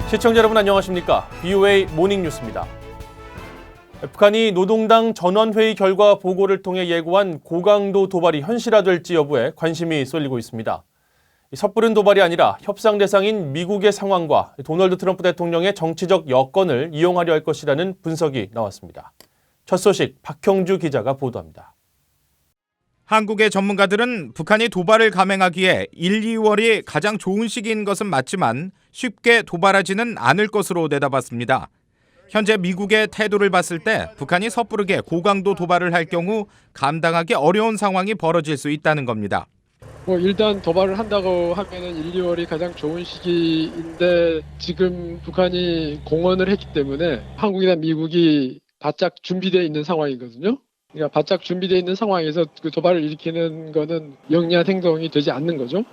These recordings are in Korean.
시청자 여러분 안녕하십니까? BOA 모닝뉴스입니다. 북한이 노동당 전원회의 결과 보고를 통해 예고한 고강도 도발이 현실화될지 여부에 관심이 쏠리고 있습니다. 섣부른 도발이 아니라 협상 대상인 미국의 상황과 도널드 트럼프 대통령의 정치적 여건을 이용하려 할 것이라는 분석이 나왔습니다. 첫 소식 박형주 기자가 보도합니다. 한국의 전문가들은 북한이 도발을 감행하기에 1, 2월이 가장 좋은 시기인 것은 맞지만 쉽게 도발하지는 않을 것으로 내다봤습니다. 현재 미국의 태도를 봤을 때 북한이 섣부르게 고강도 도발을 할 경우 감당하기 어려운 상황이 벌어질 수 있다는 겁니다. 일단 도발을 한다고 하면은 1, 2월이 가장 좋은 시기인데 지금 북한이 공언을 했기 때문에 한국이나 미국이 바짝 준비되어 있는 상황이거든요. 그러니까 바짝 준비되어 있는 상황에서 그 도발을 일으키는 거는 영리한 행동이 되지 않는 거죠.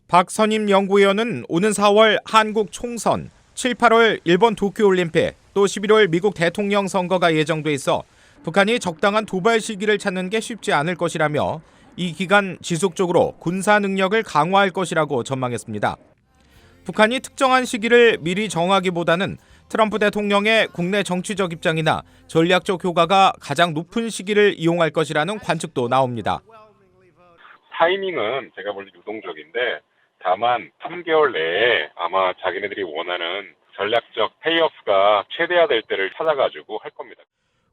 박선임 연구위원은 오는 4월 한국 총선, 7, 8월 일본 도쿄올림픽, 또 11월 미국 대통령 선거가 예정돼 있어 북한이 적당한 도발 시기를 찾는 게 쉽지 않을 것이라며 이 기간 지속적으로 군사 능력을 강화할 것이라고 전망했습니다. 북한이 특정한 시기를 미리 정하기보다는 트럼프 대통령의 국내 정치적 입장이나 전략적 효과가 가장 높은 시기를 이용할 것이라는 관측도 나옵니다. 타이밍은 제가 볼 때 유동적인데 다만 3개월 내에 아마 자기네들이 원하는 전략적 페이오프가 최대화될 때를 찾아가지고 할 겁니다.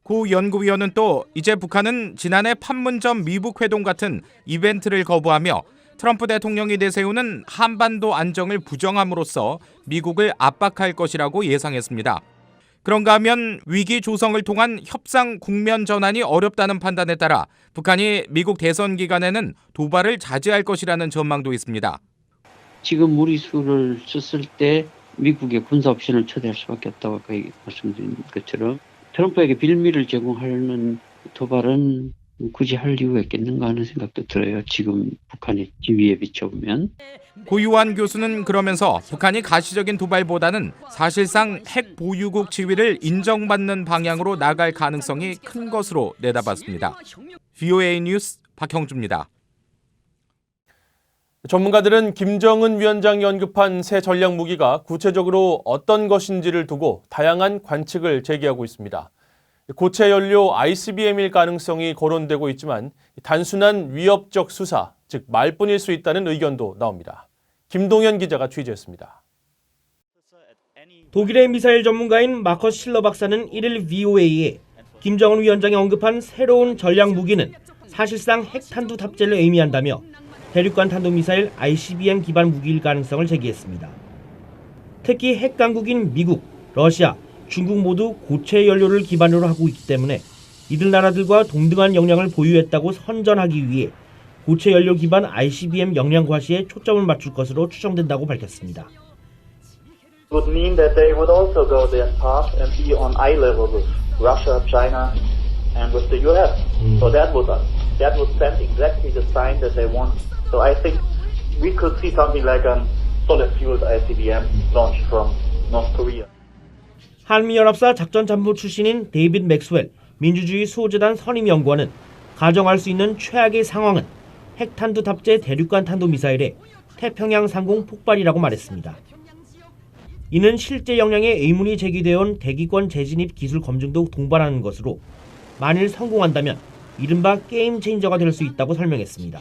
고 연구위원은 또 이제 북한은 지난해 판문점 미북 회동 같은 이벤트를 거부하며 트럼프 대통령이 내세우는 한반도 안정을 부정함으로써 미국을 압박할 것이라고 예상했습니다. 그런가 하면 위기 조성을 통한 협상 국면 전환이 어렵다는 판단에 따라 북한이 미국 대선 기간에는 도발을 자제할 것이라는 전망도 있습니다. 지금 무리수를 썼을 때 미국의 군사 옵션을 초대할 수밖에 없다고 말씀드린 것처럼 트럼프에게 빌미를 제공하는 도발은 굳이 할 이유가 있겠는가 하는 생각도 들어요. 지금 북한의 지위에 비춰보면. 고유한 교수는 그러면서 북한이 가시적인 도발보다는 사실상 핵 보유국 지위를 인정받는 방향으로 나갈 가능성이 큰 것으로 내다봤습니다. BOA 뉴스 박형주입니다. 전문가들은 김정은 위원장이 언급한 새 전략 무기가 구체적으로 어떤 것인지를 두고 다양한 관측을 제기하고 있습니다. 고체 연료 ICBM일 가능성이 거론되고 있지만 단순한 위협적 수사, 즉 말뿐일 수 있다는 의견도 나옵니다. 김동현 기자가 취재했습니다. 독일의 미사일 전문가인 마커스 실러 박사는 1일 VOA에 김정은 위원장이 언급한 새로운 전략 무기는 사실상 핵탄두 탑재를 의미한다며 대륙간 탄도미사일 ICBM 기반 무기일 가능성을 제기했습니다. 특히 핵 강국인 미국, 러시아, 중국 모두 고체 연료를 기반으로 하고 있기 때문에 이들 나라들과 동등한 역량을 보유했다고 선전하기 위해 고체 연료 기반 ICBM 역량 과시에 초점을 맞출 것으로 추정된다고 밝혔습니다. Would mean that they would also go that path and be on eye level with Russia, China, and with the US. So that would send exactly the sign that they want. So I think we could see something like a solid-fueled ICBM launched from North Korea. 한미연합사 작전참모 출신인 데이빗 맥스웰 민주주의 수호재단 선임연구원은 가정할 수 있는 최악의 상황은 핵탄두 탑재 대륙간 탄도미사일의 태평양 상공 폭발이라고 말했습니다. 이는 실제 역량에 의문이 제기되어 온 대기권 재진입 기술 검증도 동반하는 것으로 만일 성공한다면 이른바 게임 체인저가 될 수 있다고 설명했습니다.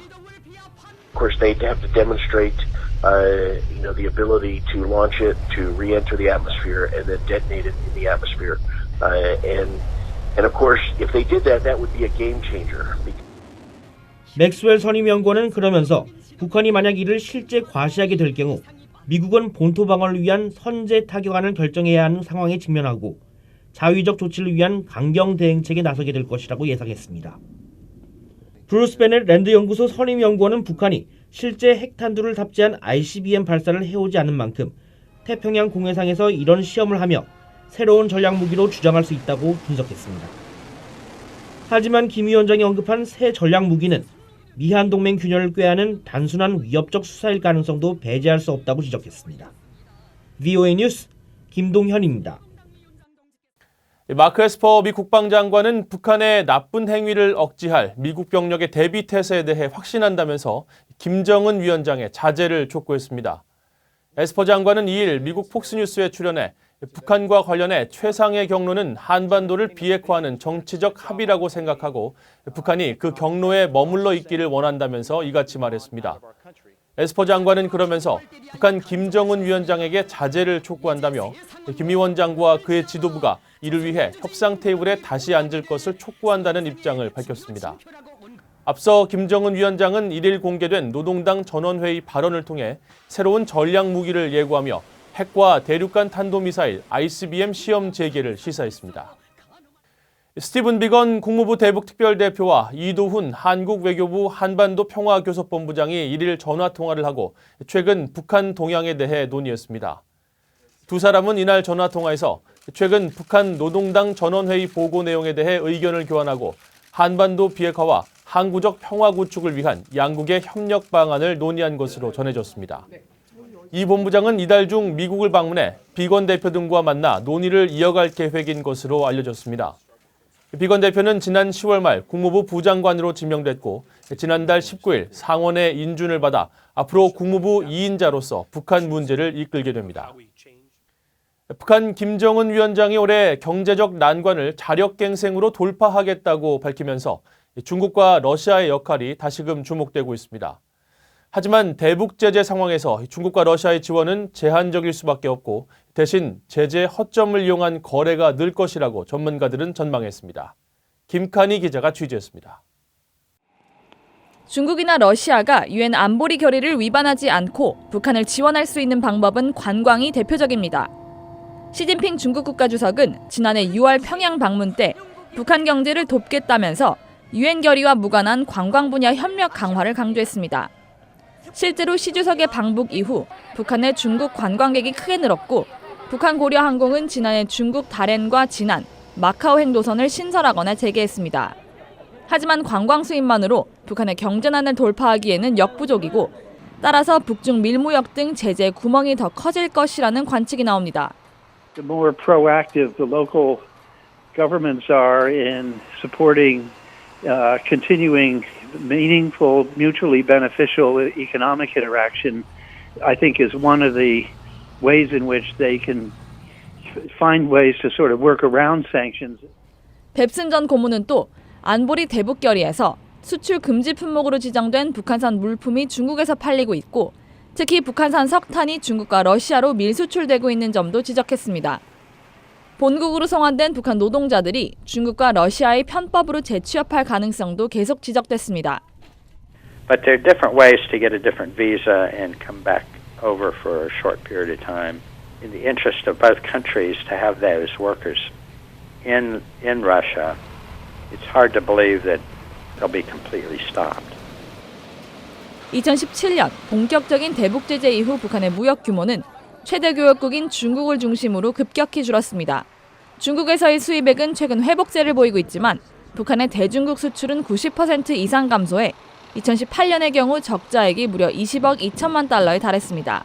Of course, they have to demonstrate, the ability to launch it, to re-enter the atmosphere, and then detonate it in the atmosphere. And of course, if they did that, that would be a game changer. 맥스웰 선임연구원은 그러면서 북한이 만약 이를 실제 과시하게 될 경우 미국은 본토 방어를 위한 선제 타격안을 결정해야 하는 상황에 직면하고 자위적 조치를 위한 강경 대응책에 나서게 될 것이라고 예상했습니다. 브루스 베넷 랜드 연구소 선임 연구원은 북한이 실제 핵탄두를 탑재한 ICBM 발사를 해오지 않은 만큼 태평양 공해상에서 이런 시험을 하며 새로운 전략 무기로 주장할 수 있다고 분석했습니다. 하지만 김 위원장이 언급한 새 전략 무기는 미한 동맹 균열을 꾀하는 단순한 위협적 수사일 가능성도 배제할 수 없다고 지적했습니다. VOA 뉴스 김동현입니다. 마크 에스퍼 미 국방장관은 북한의 나쁜 행위를 억제할 미국 병력의 대비 태세에 대해 확신한다면서 김정은 위원장의 자제를 촉구했습니다. 에스퍼 장관은 2일 미국 폭스뉴스에 출연해 북한과 관련해 최상의 경로는 한반도를 비핵화하는 정치적 합의라고 생각하고 북한이 그 경로에 머물러 있기를 원한다면서 이같이 말했습니다. 에스퍼 장관은 그러면서 북한 김정은 위원장에게 자제를 촉구한다며 김 위원장과 그의 지도부가 이를 위해 협상 테이블에 다시 앉을 것을 촉구한다는 입장을 밝혔습니다. 앞서 김정은 위원장은 1일 공개된 노동당 전원회의 발언을 통해 새로운 전략 무기를 예고하며 핵과 대륙간 탄도미사일 ICBM 시험 재개를 시사했습니다. 스티븐 비건 국무부 대북특별대표와 이도훈 한국 외교부 한반도 평화교섭본부장이 1일 전화통화를 하고 최근 북한 동향에 대해 논의했습니다. 두 사람은 이날 전화통화에서 최근 북한 노동당 전원회의 보고 내용에 대해 의견을 교환하고 한반도 비핵화와 항구적 평화 구축을 위한 양국의 협력 방안을 논의한 것으로 전해졌습니다. 이 본부장은 이달 중 미국을 방문해 비건 대표 등과 만나 논의를 이어갈 계획인 것으로 알려졌습니다. 비건 대표는 지난 10월 말 국무부 부장관으로 지명됐고 지난달 19일 상원의 인준을 받아 앞으로 국무부 2인자로서 북한 문제를 이끌게 됩니다. 북한 김정은 위원장이 올해 경제적 난관을 자력갱생으로 돌파하겠다고 밝히면서 중국과 러시아의 역할이 다시금 주목되고 있습니다. 하지만 대북 제재 상황에서 중국과 러시아의 지원은 제한적일 수밖에 없고 대신 제재 허점을 이용한 거래가 늘 것이라고 전문가들은 전망했습니다. 김칸희 기자가 취재했습니다. 중국이나 러시아가 유엔 안보리 결의를 위반하지 않고 북한을 지원할 수 있는 방법은 관광이 대표적입니다. 시진핑 중국 국가주석은 지난해 6월 평양 방문 때 북한 경제를 돕겠다면서 유엔 결의와 무관한 관광 분야 협력 강화를 강조했습니다. 실제로 시 주석의 방북 이후 북한의 중국 관광객이 크게 늘었고 북한 고려항공은 지난해 중국 다롄과 진안, 마카오 행도선을 신설하거나 재개했습니다. 하지만 관광 수입만으로 북한의 경제난을 돌파하기에는 역부족이고 따라서 북중 밀무역 등 제재 구멍이 더 커질 것이라는 관측이 나옵니다. The more proactive the local governments are in supporting continuing meaningful, mutually beneficial economic interaction, I think is one of the ways in which they can find ways to sort of work around sanctions. 뱁슨 전 고문은 또 안보리 대북 결의에서 수출 금지 품목으로 지정된 북한산 물품이 중국에서 팔리고 있고 특히 북한산 석탄이 중국과 러시아로 밀수출되고 있는 점도 지적했습니다. 본국으로 송환된 북한 노동자들이 중국과 러시아의 편법으로 재취업할 가능성도 계속 지적됐습니다. But there are different ways to get a different visa and come back over for a short period of time in the interest of both countries to have those workers in Russia. It's hard to believe that they'll be completely stopped. 2017년 본격적인 대북 제재 이후 북한의 무역 규모는 최대 교역국인 중국을 중심으로 급격히 줄었습니다. 중국에서의 수입액은 최근 회복세를 보이고 있지만 북한의 대중국 수출은 90% 이상 감소해 2018년의 경우 적자액이 무려 20억 2천만 달러에 달했습니다.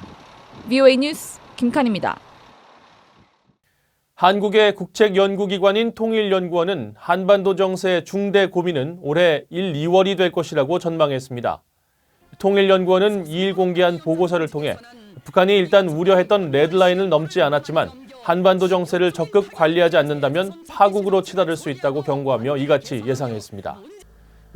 VOA 뉴스 김칸입니다. 한국의 국책연구기관인 통일연구원은 한반도 정세의 중대 고민은 올해 1, 2월이 될 것이라고 전망했습니다. 통일연구원은 2일 공개한 보고서를 통해 북한이 일단 우려했던 레드라인을 넘지 않았지만 한반도 정세를 적극 관리하지 않는다면 파국으로 치달을 수 있다고 경고하며 이같이 예상했습니다.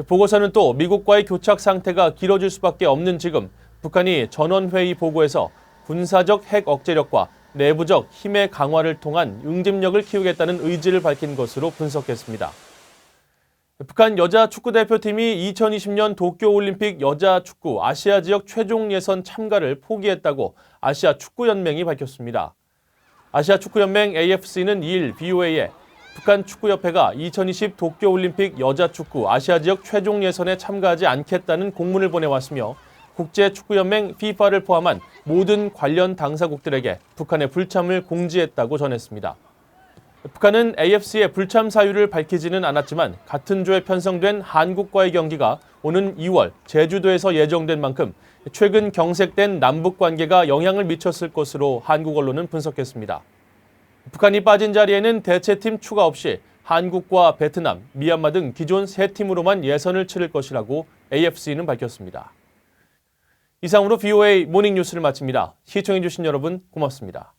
보고서는 또 미국과의 교착 상태가 길어질 수밖에 없는 지금 북한이 전원회의 보고에서 군사적 핵 억제력과 내부적 힘의 강화를 통한 응집력을 키우겠다는 의지를 밝힌 것으로 분석했습니다. 북한 여자 축구대표팀이 2020년 도쿄올림픽 여자축구 아시아 지역 최종 예선 참가를 포기했다고 아시아 축구연맹이 밝혔습니다. 아시아 축구연맹 AFC는 2일 BOA에 북한 축구협회가 2020 도쿄올림픽 여자축구 아시아 지역 최종 예선에 참가하지 않겠다는 공문을 보내왔으며 국제축구연맹 FIFA를 포함한 모든 관련 당사국들에게 북한의 불참을 공지했다고 전했습니다. 북한은 AFC의 불참 사유를 밝히지는 않았지만 같은 조에 편성된 한국과의 경기가 오는 2월 제주도에서 예정된 만큼 최근 경색된 남북 관계가 영향을 미쳤을 것으로 한국 언론은 분석했습니다. 북한이 빠진 자리에는 대체팀 추가 없이 한국과 베트남, 미얀마 등 기존 3팀으로만 예선을 치를 것이라고 AFC는 밝혔습니다. 이상으로 BOA 모닝 뉴스를 마칩니다. 시청해주신 여러분 고맙습니다.